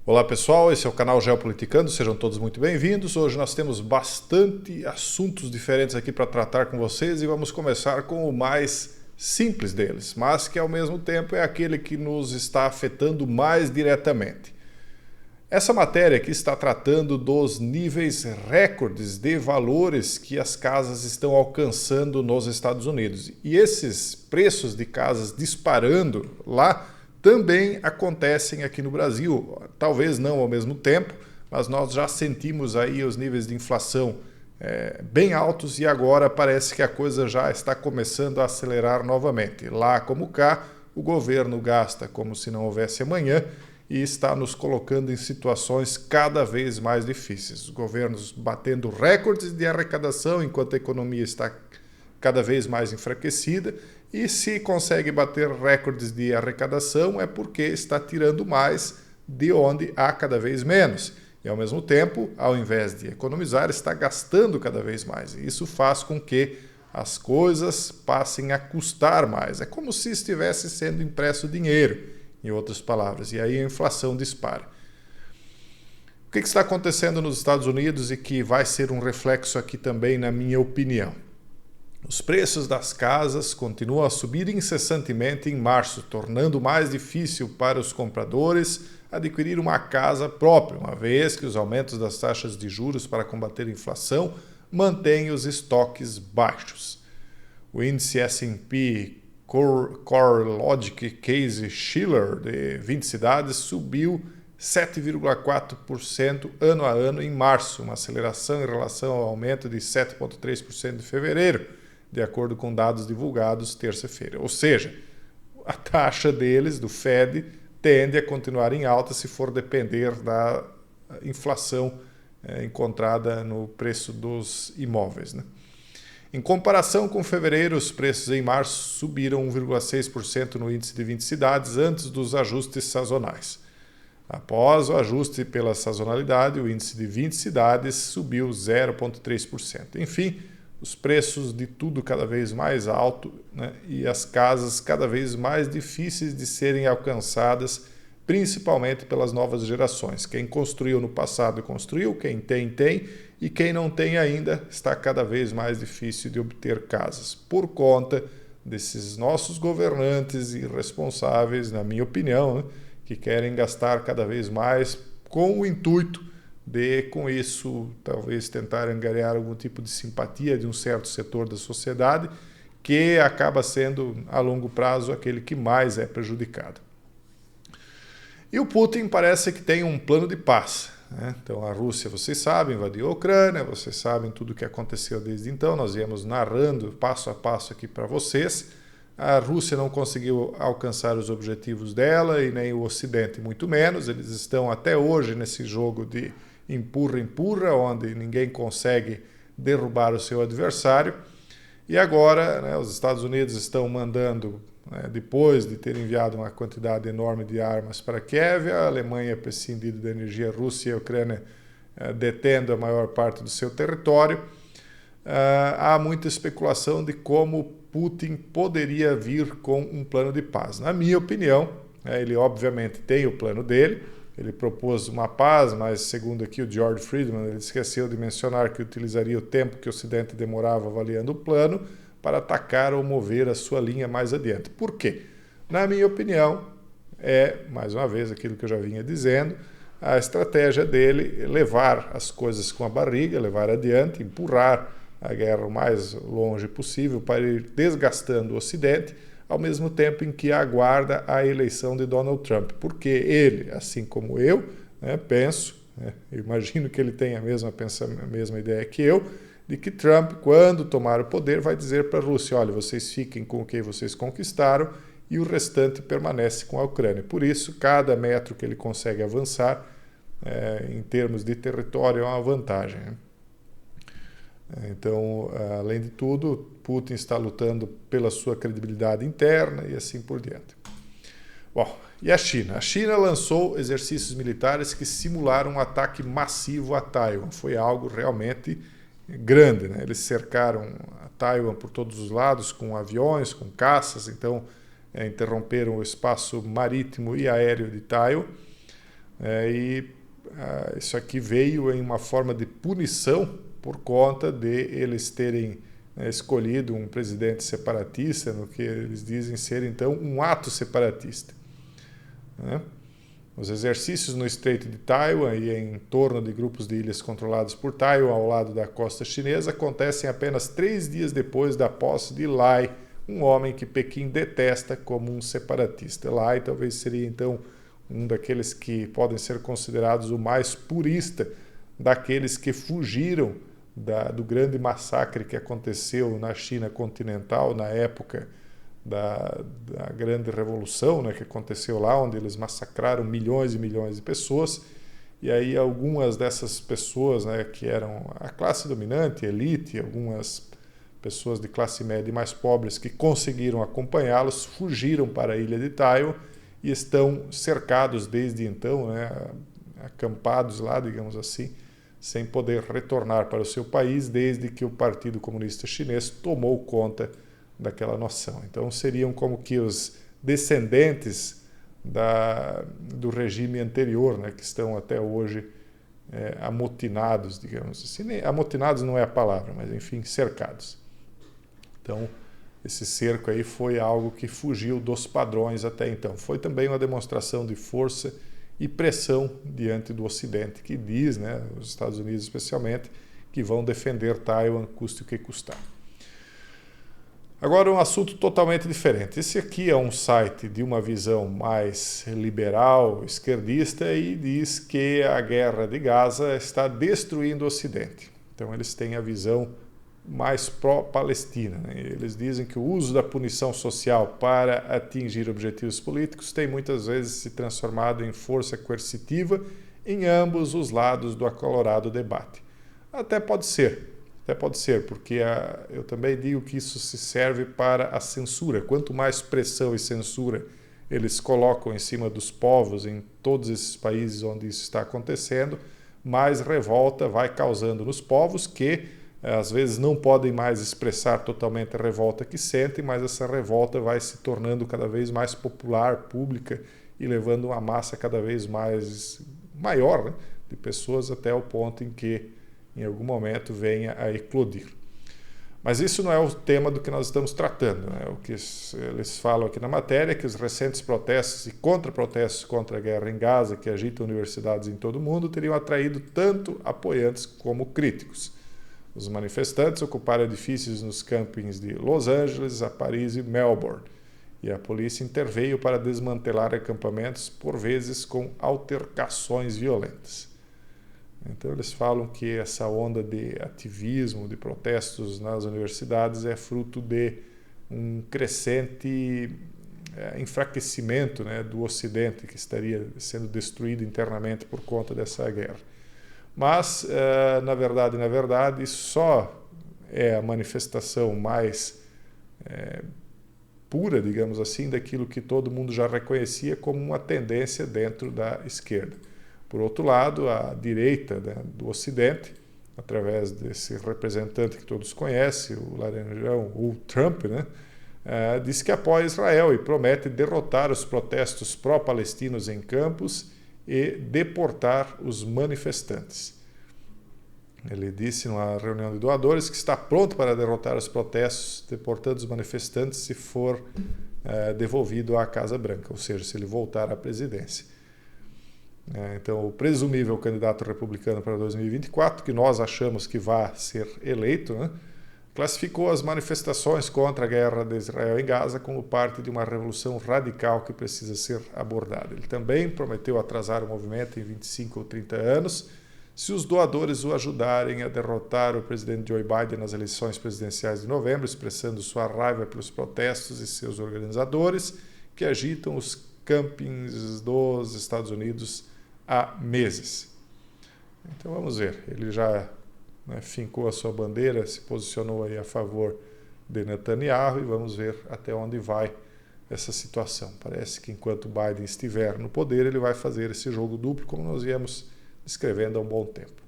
Olá pessoal, esse é o canal Geopoliticando, sejam todos muito bem-vindos. Hoje nós temos bastante assuntos diferentes aqui para tratar com vocês e vamos começar com o mais simples deles, mas que ao mesmo tempo é aquele que nos está afetando mais diretamente. Essa matéria aqui está tratando dos níveis recordes de valores que as casas estão alcançando nos Estados Unidos. E esses preços de casas disparando lá também acontecem aqui no Brasil, talvez não ao mesmo tempo, mas nós já sentimos aí os níveis de inflação bem altos e agora parece que a coisa já está começando a acelerar novamente. Lá como cá, o governo gasta como se não houvesse amanhã e está nos colocando em situações cada vez mais difíceis. Os governos batendo recordes de arrecadação enquanto a economia está cada vez mais enfraquecida, e se consegue bater recordes de arrecadação é porque está tirando mais de onde há cada vez menos. E ao mesmo tempo, ao invés de economizar, está gastando cada vez mais. E isso faz com que as coisas passem a custar mais. É como se estivesse sendo impresso dinheiro, em outras palavras. E aí a inflação dispara. O que está acontecendo nos Estados Unidos e que vai ser um reflexo aqui também, na minha opinião? Os preços das casas continuam a subir incessantemente em março, tornando mais difícil para os compradores adquirir uma casa própria, uma vez que os aumentos das taxas de juros para combater a inflação mantêm os estoques baixos. O índice S&P CoreLogic Case-Shiller de 20 cidades subiu 7,4% ano a ano em março, uma aceleração em relação ao aumento de 7,3% de fevereiro, de acordo com dados divulgados terça-feira. Ou seja, a taxa deles, do Fed, tende a continuar em alta se for depender da inflação encontrada no preço dos imóveis, né? Em comparação com fevereiro, os preços em março subiram 1,6% no índice de 20 cidades antes dos ajustes sazonais. Após o ajuste pela sazonalidade, o índice de 20 cidades subiu 0,3%. Enfim, os preços de tudo cada vez mais alto, né? E as casas cada vez mais difíceis de serem alcançadas, principalmente pelas novas gerações. Quem construiu no passado construiu, quem tem, e quem não tem ainda está cada vez mais difícil de obter casas, por conta desses nossos governantes irresponsáveis, na minha opinião, né? Que querem gastar cada vez mais com o intuito de, com isso, talvez tentar angariar algum tipo de simpatia de um certo setor da sociedade, que acaba sendo, a longo prazo, aquele que mais é prejudicado. E o Putin parece que tem um plano de paz, né? Então a Rússia, vocês sabem, invadiu a Ucrânia, vocês sabem tudo o que aconteceu desde então, nós viemos narrando passo a passo aqui para vocês. A Rússia não conseguiu alcançar os objetivos dela e nem o Ocidente, muito menos. Eles estão até hoje nesse jogo de empurra-empurra, onde ninguém consegue derrubar o seu adversário. E agora, né, os Estados Unidos estão mandando, né, depois de ter enviado uma quantidade enorme de armas para Kiev, a Alemanha prescindindo da energia russa e a Ucrânia detendo a maior parte do seu território. Há muita especulação de como Putin poderia vir com um plano de paz. Na minha opinião, ele obviamente tem o plano dele. Ele propôs uma paz, mas segundo aqui o George Friedman, ele esqueceu de mencionar que utilizaria o tempo que o Ocidente demorava avaliando o plano para atacar ou mover a sua linha mais adiante. Por quê? Na minha opinião, mais uma vez, aquilo que eu já vinha dizendo, a estratégia dele levar as coisas com a barriga, levar adiante, empurrar a guerra o mais longe possível para ir desgastando o Ocidente, ao mesmo tempo em que aguarda a eleição de Donald Trump. Porque ele, assim como eu, penso, imagino que ele tenha a mesma ideia que eu, de que Trump, quando tomar o poder, vai dizer para a Rússia, olha, vocês fiquem com o que vocês conquistaram e o restante permanece com a Ucrânia. Por isso, cada metro que ele consegue avançar, em termos de território, é uma vantagem, né? Então, além de tudo, Putin está lutando pela sua credibilidade interna e assim por diante. Bom, e a China? A China lançou exercícios militares que simularam um ataque massivo a Taiwan. Foi algo realmente grande, né? Eles cercaram a Taiwan por todos os lados com aviões, com caças, então interromperam o espaço marítimo e aéreo de Taiwan. Isso aqui veio em uma forma de punição por conta de eles terem escolhido um presidente separatista, no que eles dizem ser, então, um ato separatista. Os exercícios no Estreito de Taiwan e em torno de grupos de ilhas controlados por Taiwan ao lado da costa chinesa acontecem apenas 3 dias depois da posse de Lai, um homem que Pequim detesta como um separatista. Lai talvez seria, então, um daqueles que podem ser considerados o mais purista daqueles que fugiram do grande massacre que aconteceu na China continental na época da grande revolução, né, que aconteceu lá, onde eles massacraram milhões e milhões de pessoas. E aí algumas dessas pessoas, né, que eram a classe dominante, elite, algumas pessoas de classe média e mais pobres que conseguiram acompanhá-los, fugiram para a ilha de Taiwan e estão cercados desde então, né, acampados lá, digamos assim, sem poder retornar para o seu país desde que o Partido Comunista Chinês tomou conta daquela noção. Então seriam como que os descendentes do regime anterior, né, que estão até hoje amotinados, digamos assim. Amotinados não é a palavra, mas enfim, cercados. Então esse cerco aí foi algo que fugiu dos padrões até então. Foi também uma demonstração de força e pressão diante do Ocidente, que diz, né, os Estados Unidos especialmente, que vão defender Taiwan custe o que custar. Agora um assunto totalmente diferente. Esse aqui é um site de uma visão mais liberal, esquerdista, e diz que a guerra de Gaza está destruindo o Ocidente. Então eles têm a visão mais pró-Palestina, né? Eles dizem que o uso da punição social para atingir objetivos políticos tem muitas vezes se transformado em força coercitiva em ambos os lados do acalorado debate. Até pode ser, porque eu também digo que isso se serve para a censura. Quanto mais pressão e censura eles colocam em cima dos povos em todos esses países onde isso está acontecendo, mais revolta vai causando nos povos que às vezes não podem mais expressar totalmente a revolta que sentem, mas essa revolta vai se tornando cada vez mais popular, pública e levando uma massa cada vez mais maior, né, de pessoas até o ponto em que em algum momento venha a eclodir. Mas isso não é o tema do que nós estamos tratando, né? O que eles falam aqui na matéria é que os recentes protestos e contra-protestos contra a guerra em Gaza, que agitam universidades em todo o mundo, teriam atraído tanto apoiantes como críticos. Os manifestantes ocuparam edifícios nos campings de Los Angeles, Paris e Melbourne, e a polícia interveio para desmantelar acampamentos, por vezes com altercações violentas. Então eles falam que essa onda de ativismo, de protestos nas universidades é fruto de um crescente enfraquecimento, né, do Ocidente, que estaria sendo destruído internamente por conta dessa guerra. Mas, na verdade, só é a manifestação mais pura, digamos assim, daquilo que todo mundo já reconhecia como uma tendência dentro da esquerda. Por outro lado, a direita, né, do Ocidente, através desse representante que todos conhecem, o Laranjão, o Trump, né, diz que apoia Israel e promete derrotar os protestos pró-palestinos em campos e deportar os manifestantes. Ele disse numa reunião de doadores que está pronto para derrotar os protestos, deportando os manifestantes se for devolvido à Casa Branca, ou seja, se ele voltar à presidência. Então, o presumível candidato republicano para 2024, que nós achamos que vai ser eleito, né, classificou as manifestações contra a guerra de Israel em Gaza como parte de uma revolução radical que precisa ser abordada. Ele também prometeu atrasar o movimento em 25 ou 30 anos se os doadores o ajudarem a derrotar o presidente Joe Biden nas eleições presidenciais de novembro, expressando sua raiva pelos protestos e seus organizadores que agitam os campings dos Estados Unidos há meses. Então vamos ver, ele já fincou a sua bandeira, se posicionou aí a favor de Netanyahu e vamos ver até onde vai essa situação. Parece que enquanto Biden estiver no poder, ele vai fazer esse jogo duplo, como nós viemos escrevendo há um bom tempo.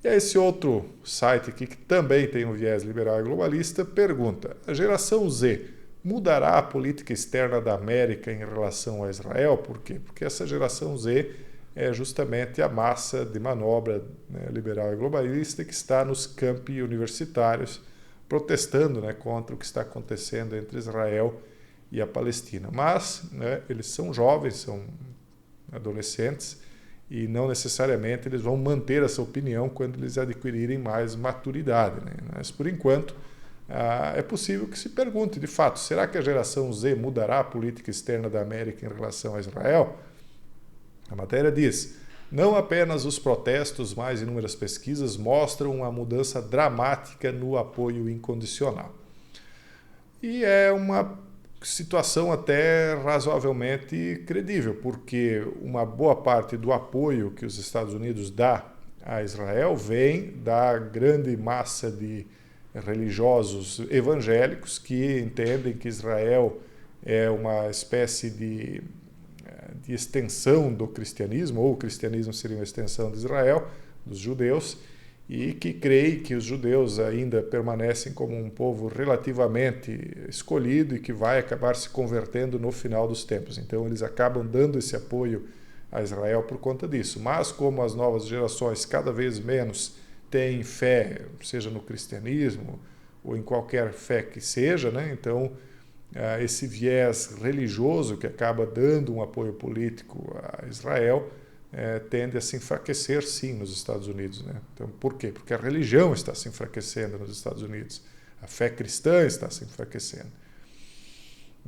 E esse outro site aqui, que também tem um viés liberal e globalista, pergunta: a geração Z mudará a política externa da América em relação a Israel? Por quê? Porque essa geração Z é justamente a massa de manobra, né, liberal e globalista que está nos campi universitários protestando, né, contra o que está acontecendo entre Israel e a Palestina. Mas, né, eles são jovens, são adolescentes, e não necessariamente eles vão manter essa opinião quando eles adquirirem mais maturidade, né? Mas, por enquanto, é possível que se pergunte, de fato, será que a geração Z mudará a política externa da América em relação a Israel? A matéria diz: não apenas os protestos, mas inúmeras pesquisas mostram uma mudança dramática no apoio incondicional. E é uma situação até razoavelmente credível, porque uma boa parte do apoio que os Estados Unidos dá a Israel vem da grande massa de religiosos evangélicos que entendem que Israel é uma espécie de extensão do cristianismo, ou o cristianismo seria uma extensão de Israel, dos judeus, e que creem que os judeus ainda permanecem como um povo relativamente escolhido e que vai acabar se convertendo no final dos tempos. Então eles acabam dando esse apoio a Israel por conta disso. Mas como as novas gerações cada vez menos têm fé, seja no cristianismo ou em qualquer fé que seja, né? Então esse viés religioso que acaba dando um apoio político a Israel tende a se enfraquecer, sim, nos Estados Unidos, né? Então, por quê? Porque a religião está se enfraquecendo nos Estados Unidos, a fé cristã está se enfraquecendo.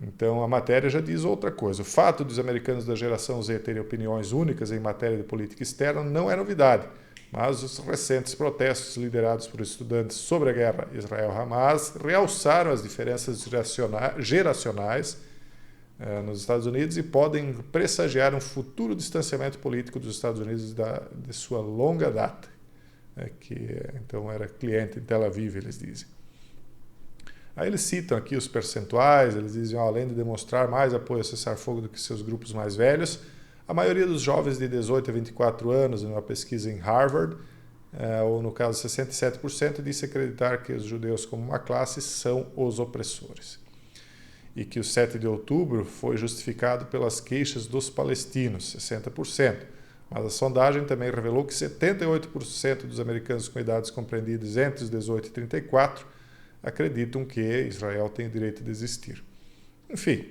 Então, a matéria já diz outra coisa. O fato dos americanos da geração Z terem opiniões únicas em matéria de política externa não é novidade, mas os recentes protestos liderados por estudantes sobre a guerra Israel-Hamas realçaram as diferenças geracionais nos Estados Unidos e podem pressagiar um futuro distanciamento político dos Estados Unidos de sua longa data, que então era cliente em Tel Aviv, eles dizem. Aí eles citam aqui os percentuais, eles dizem, além de demonstrar mais apoio a cessar-fogo do que seus grupos mais velhos, a maioria dos jovens de 18 a 24 anos, em uma pesquisa em Harvard, ou no caso 67%, disse acreditar que os judeus como uma classe são os opressores. E que o 7 de outubro foi justificado pelas queixas dos palestinos, 60%. Mas a sondagem também revelou que 78% dos americanos com idades compreendidas entre os 18 e 34 acreditam que Israel tem o direito de existir. Enfim,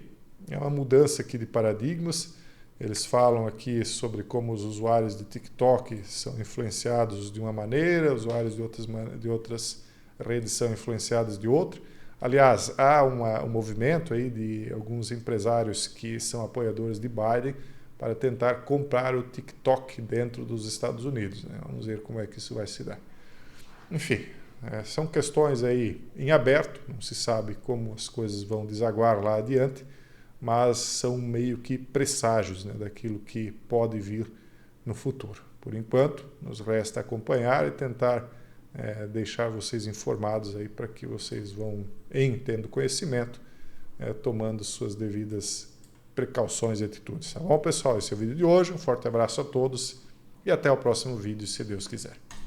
é uma mudança aqui de paradigmas. Eles falam aqui sobre como os usuários de TikTok são influenciados de uma maneira, usuários de outras redes são influenciados de outra. Aliás, há um movimento aí de alguns empresários que são apoiadores de Biden para tentar comprar o TikTok dentro dos Estados Unidos, né? Vamos ver como é que isso vai se dar. Enfim, são questões aí em aberto, não se sabe como as coisas vão desaguar lá adiante, mas são meio que presságios, né, daquilo que pode vir no futuro. Por enquanto, nos resta acompanhar e tentar deixar vocês informados aí para que vocês vão, tendo conhecimento, tomando suas devidas precauções e atitudes. Tá bom, pessoal? Esse é o vídeo de hoje. Um forte abraço a todos e até o próximo vídeo, se Deus quiser.